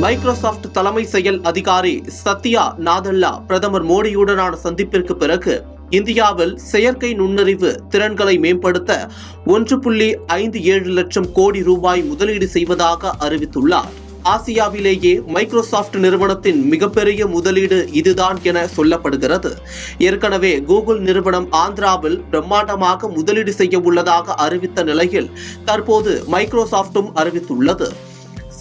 Microsoft தலைமை செயல் அதிகாரி சத்யா நாதல்லா பிரதமர் மோடியுடனான சந்திப்பிற்கு பிறகு இந்தியாவில் செயற்கை நுண்ணறிவு திறன்களை மேம்படுத்த 1.57 லட்சம் கோடி ரூபாய் முதலீடு செய்வதாக அறிவித்துள்ளார். ஆசியாவிலேயே மைக்ரோசாப்ட் நிறுவனத்தின் மிகப்பெரிய முதலீடு இதுதான் என சொல்லப்படுகிறது. ஏற்கனவே கூகுள் நிறுவனம் ஆந்திராவில் பிரம்மாண்டமாக முதலீடு செய்ய உள்ளதாக அறிவித்த நிலையில் தற்போது மைக்ரோசாப்டும் அறிவித்துள்ளது.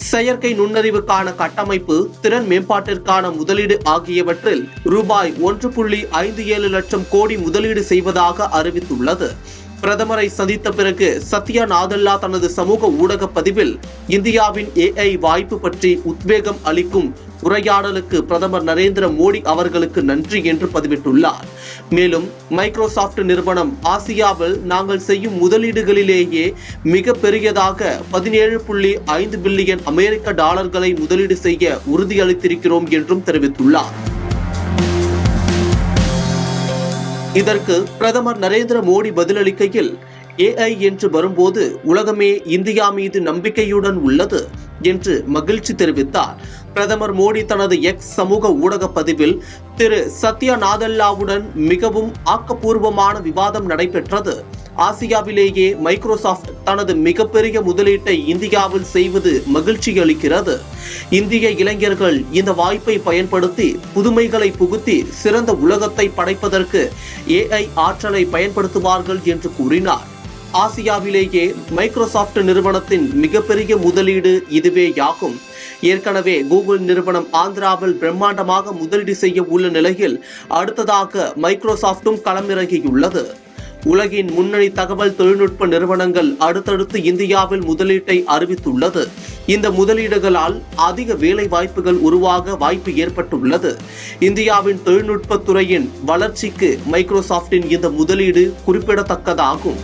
செயற்கை நுண்ணறிவுக்கான கட்டமைப்பு, திறன் மேம்பாட்டிற்கான முதலீடு ஆகியவற்றில் ரூபாய் 1.57 லட்சம் கோடி முதலீடு செய்வதாக அறிவித்துள்ளது. பிரதமரை சந்தித்த பிறகு சத்யா நாதல்லா தனது சமூக ஊடக பதிவில் இந்தியாவின் AI வாய்ப்பு பற்றி உத்வேகம் அளிக்கும் உரையாடலுக்கு பிரதமர் நரேந்திர மோடி அவர்களுக்கு நன்றி என்று பதிவிட்டுள்ளார். மேலும் மைக்ரோசாப்ட் நிறுவனம் ஆசியாவில் நாங்கள் செய்யும் முதலீடுகளிலேயே மிக பெரியதாக 17.5 பில்லியன் அமெரிக்க டாலர்களை முதலீடு செய்ய உறுதியளித்திருக்கிறோம் என்றும் தெரிவித்துள்ளார். இதற்கு பிரதமர் நரேந்திர மோடி பதிலளிக்கையில், AI என்று வரும்போது உலகமே இந்தியா மீது நம்பிக்கையுடன் உள்ளது என்று மகிழ்ச்சி தெரிவித்தார். பிரதமர் மோடி தனது எக்ஸ் சமூக ஊடக பதிவில் திரு சத்யா நாதல்லாவுடன் மிகவும் ஆக்கப்பூர்வமான விவாதம் நடைபெற்றது. ஆசியாவிலேயே மைக்ரோசாப்ட் தனது மிகப்பெரிய முதலீட்டை இந்தியாவில் செய்வது மகிழ்ச்சி அளிக்கிறது. இந்திய இளைஞர்கள் இந்த வாய்ப்பை பயன்படுத்தி புதுமைகளை புகுத்தி சிறந்த உலகத்தை படைப்பதற்கு AI ஆற்றலை பயன்படுத்துவார்கள் என்று கூறினார். ஆசியாவிலேயே மைக்ரோசாப்ட் நிறுவனத்தின் மிகப்பெரிய முதலீடு இதுவேயாகும். ஏற்கனவே கூகுள் நிறுவனம் ஆந்திராவில் பிரம்மாண்டமாக முதலீடு செய்ய உள்ள நிலையில் அடுத்ததாக மைக்ரோசாப்டும் களமிறங்கியுள்ளது. உலகின் முன்னணி தகவல் தொழில்நுட்ப நிறுவனங்கள் அடுத்தடுத்து இந்தியாவில் முதலீட்டை அறிவித்துள்ளது. இந்த முதலீடுகளால் அதிக வேலை வாய்ப்புகள் உருவாக வாய்ப்பு ஏற்பட்டுள்ளது. இந்தியாவின் தொழில்நுட்பத் துறையின் வளர்ச்சிக்கு மைக்ரோசாப்டின் இந்த முதலீடு குறிப்பிடத்தக்கதாகும்.